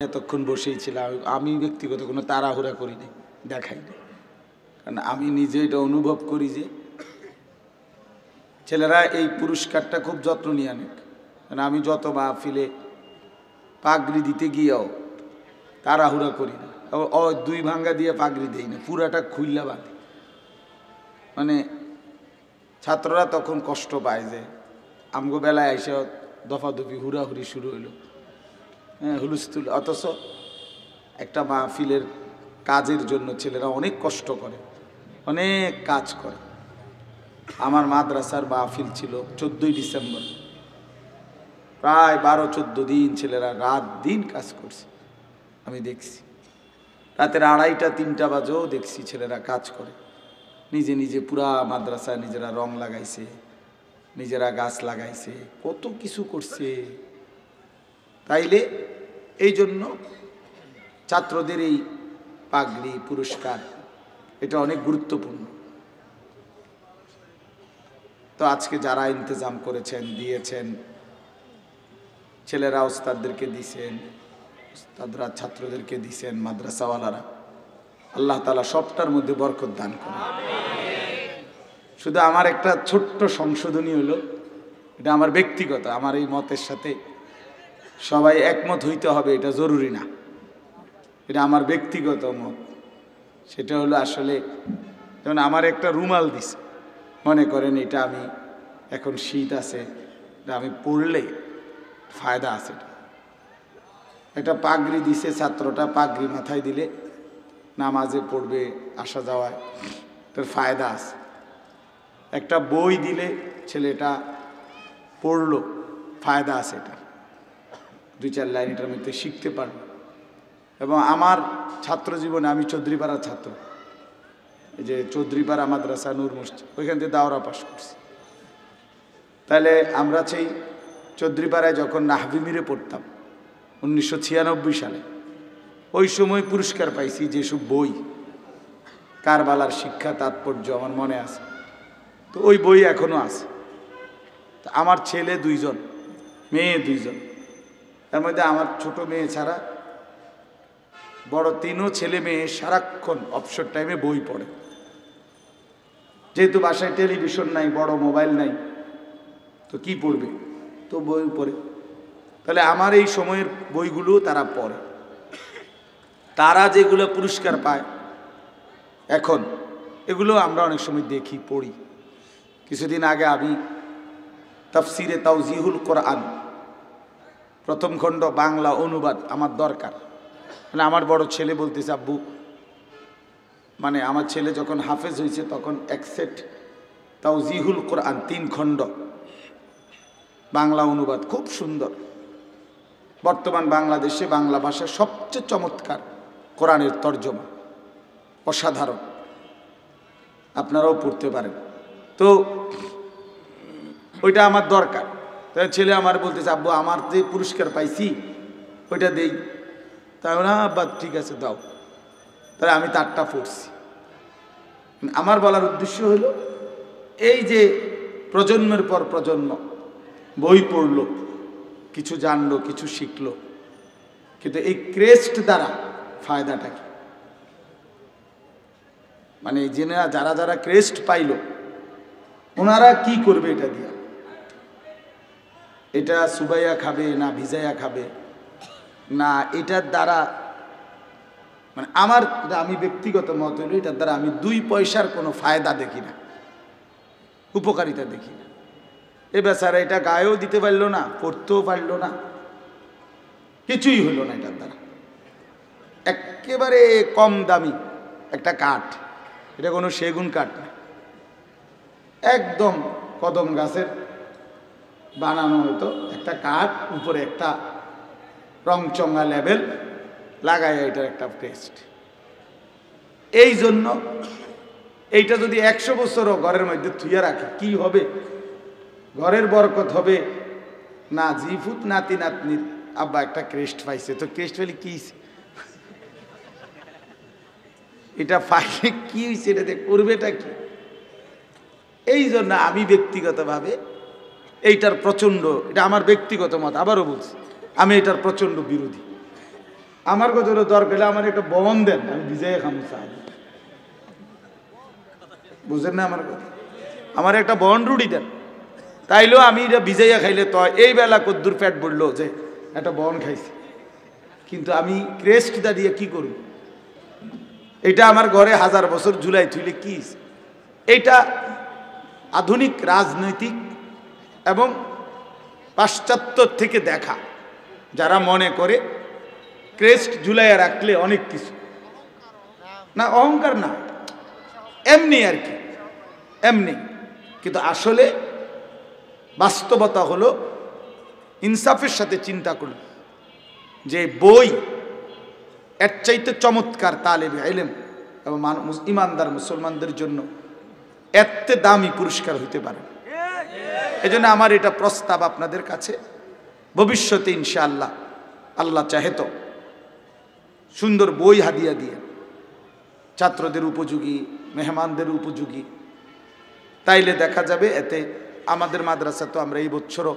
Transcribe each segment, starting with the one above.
এতক্ষণ বসেই ছিলাম। আমি ব্যক্তিগত কোনো তাড়াহুড়া করি নাই, দেখাই নাই, কারণ আমি নিজে এটা অনুভব করি যে ছেলেরা এই পুরস্কারটা খুব যত্ন নিয়ে আনেক। কারণ আমি যত মাহফিলে পাগড়ি দিতে গিয়েও তাড়াহুড়া করি না, দুই ভাঙ্গা দিয়ে পাগড়ি দেই না, পুরাটা খুইল্লা বাঁধি। মানে ছাত্ররা তখন কষ্ট পায় যে আমগো বেলায় এসে দফাদফি হুড়াহুড়ি শুরু হইলো, হ্যাঁ, হুলস্থুল। অথচ একটা মাহফিলের কাজের জন্য ছেলেরা অনেক কষ্ট করে, অনেক কাজ করে। আমার মাদ্রাসার মাহফিল ছিল 14ই ডিসেম্বর, প্রায় 12-14 দিন ছেলেরা রাত দিন কাজ করছে। আমি দেখছি রাতের 2:30-3টা বাজেও দেখছি ছেলেরা কাজ করে, নিজে নিজে পুরা মাদ্রাসায় নিজেরা রং লাগাইছে, নিজেরা গাছ লাগাইছে, কত কিছু করছে। তাইলে এই জন্য ছাত্রদের এই পাগড়ি পুরস্কার এটা অনেক গুরুত্বপূর্ণ। তো আজকে যারা ইন্তজাম করেছেন, দিয়েছেন, ছেলেরা ওস্তাদদেরকে দিছেন, ওস্তাদরা ছাত্রদেরকে দিছেন, মাদ্রাসাওয়ালারা, আল্লাহ তাআলা সবটার মধ্যে বরকত দান করেন। শুধু আমার একটা ছোট্ট সংশোধনী হলো, এটা আমার ব্যক্তিগত, আমার এই মতের সাথে সবাই একমত হইতে হবে এটা জরুরি না, এটা আমার ব্যক্তিগত মত। সেটা হলো আসলে যেমন আমার একটা রুমাল দিছে, মনে করেন এটা আমি এখন শীত আছে, এটা আমি পরলে ফায়দা আছে। একটা পাগড়ি দিছে ছাত্রটা, পাগড়ি মাথায় দিলে নামাজে পড়বে, আসা যাওয়ায় তার ফায়দা আছে। একটা বই দিলে ছেলেটা পড়লো, ফায়দা আছে, এটা 2-4 লাইন এটার মধ্যে শিখতে পারবে। এবং আমার ছাত্র জীবনে আমি চৌধুরীপাড়ার ছাত্র, এই যে চৌধুরীপাড়া মাদ্রাসা নূর মসজিদ, ওইখান থেকে দাওরা পাশ করছি। তাহলে আমরা সেই চৌধুরীপাড়ায় যখন নাহবি মিরে পড়তাম 1996 সালে, ওই সময় পুরস্কার পাইছি যেসব বই, কারবালার শিক্ষা তাৎপর্য আমার মনে আছে। তো ওই বই এখনো আছে। তো আমার ছেলে 2 জন, মেয়ে 2 জন, তার মধ্যে আমার ছোট মেয়ে ছাড়া বড় 3 ছেলে মেয়ে সারাক্ষণ অবসর টাইমে বই পড়ে। যেহেতু বাসায় টেলিভিশন নাই, বড় মোবাইল নাই, তো কি পড়বে, তো বই পড়ে। তাহলে আমার এই সময়ের বইগুলো তারা পড়ে। তারা যেগুলো পুরস্কার পায় এখন, এগুলো আমরা অনেক সময় দেখি, পড়ি। কিছুদিন আগে আমি তাফসিরে তাওজিহুল কোরআন প্রথম খণ্ড বাংলা অনুবাদ আমার দরকার, মানে আমার বড় ছেলে বলতেছে, আব্বু, মানে আমার ছেলে যখন হাফেজ হয়েছে তখন এক সেট তাওজিহুল কোরআন 3 খণ্ড বাংলা অনুবাদ, খুব সুন্দর। বর্তমান বাংলাদেশে বাংলা ভাষার সবচেয়ে চমৎকার কোরআনের তর্জমা, অসাধারণ, আপনারাও পড়তে পারেন। তো ওইটা আমার দরকার। তাই ছেলে আমার বলতেছে, আব্বু, আমার যে পুরস্কার পাইছি ওইটা দেই। তাই না আব্বা, ঠিক আছে দাও। তাহলে আমি তারটা পড়ছি। আমার বলার উদ্দেশ্য হলো এই যে প্রজন্মের পর প্রজন্ম বই পড়লো, কিছু জানলো, কিছু শিখলো, কিন্তু এই ক্রেস্ট দ্বারা ফায়দাটা কি? মানে যারা যারা ক্রেস্ট পাইল, ওনারা কি করবে এটা দিয়ে? এটা সুবাইয়া খাবে না ভিজাইয়া খাবে না? এটার দ্বারা মানে আমি ব্যক্তিগত মত হইল, এটার দ্বারা আমি 2 পয়সার কোনো ফায়দা দেখি না, উপকারিতা দেখি না। এ বেচারা এটা গায়েও দিতে পারলো না, পড়তেও পারলো না, কিছুই হলো না এটার দ্বারা। একেবারে কম দামি একটা কাঠ, এটা কোনো সেগুন কাঠ না, একদম কদম গাছের বানানো হতো একটা কাঠ, উপরে একটা রংচঙ্গা লেবেল লাগায়, এটার একটা ক্রেস্ট। এই জন্য এইটা যদি 100 বছরও ঘরের মধ্যে থুইয়া রাখে, কি হবে? ঘরের বরকত হবে না? জিফুত নাতি নাতনির আব্বা একটা ক্রেস্ট পাইছে, তো ক্রেস্ট পাইলে কি এটা পাইলে কি হয়েছে, এটাতে করবেটা কি? এই জন্য আমি ব্যক্তিগতভাবে এইটার প্রচণ্ড, এটা আমার ব্যক্তিগত মত, আবারও বলছি, আমি এটার প্রচণ্ড বিরোধী। আমার কথা হলো দরকার হলে আমার একটা বহন দেন, আমি ভিজাইয়া খাম চা। বুঝেন না আমার কথা? আমার একটা বহন রুটি দেন, তাইলেও আমি এটা ভিজাইয়া খাইলে তো এই বেলা কদ্দুর পেট বললো যে একটা বহন খাইছি। কিন্তু আমি ক্রেস্টটা দিয়ে কি করব? এটা আমার ঘরে 1000 বছর ঝুলাই থুইলে কি? এটা আধুনিক রাজনৈতিক এবং পাশ্চাত্য থেকে দেখা, যারা মনে করে ক্রেস্ট ঝুলাইয়া রাখলে অনেক কিছু না, অহংকার না, এমনি আর কি, এমনি। কিন্তু আসলে বাস্তবতা হলো ইনসাফের সাথে চিন্তা করল যে বই এর চাইতে চমৎকার তালেবে ইলম এবং ইমানদার মুসলমানদের জন্য এত দামি পুরস্কার হইতে পারে। এজন্য আমার এটা প্রস্তাব আপনাদের কাছে, ভবিষ্যতে ইনশাআল্লাহ আল্লাহ চাহে তো সুন্দর বই হাদিয়া দিয়ে ছাত্রদের উপযোগী, মেহমানদের উপযোগী, তাইলে দেখা যাবে এতে আমাদের মাদ্রাসা তো আমরা এই বছরও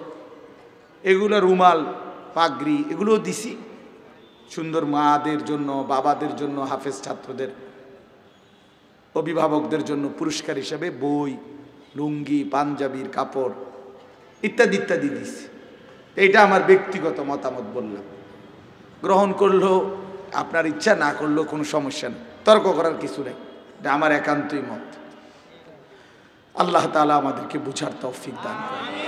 এগুলো রুমাল, পাগড়ি এগুলোও দিছি সুন্দর মাদের জন্য, বাবাদের জন্য, হাফেজ ছাত্রদের, অভিভাবকদের জন্য পুরস্কার হিসেবে বই, লুঙ্গি, পাঞ্জাবির কাপড় ইত্যাদি ইত্যাদি দিছি। এইটা আমার ব্যক্তিগত মতামত বললাম, গ্রহণ করলেও আপনার ইচ্ছা, না করলেও কোনো সমস্যা নেই, তর্ক করার কিছু নেই, এটা আমার একান্তই মত। আল্লাহ তাআলা আমাদেরকে বুঝার তৌফিক দান করুন।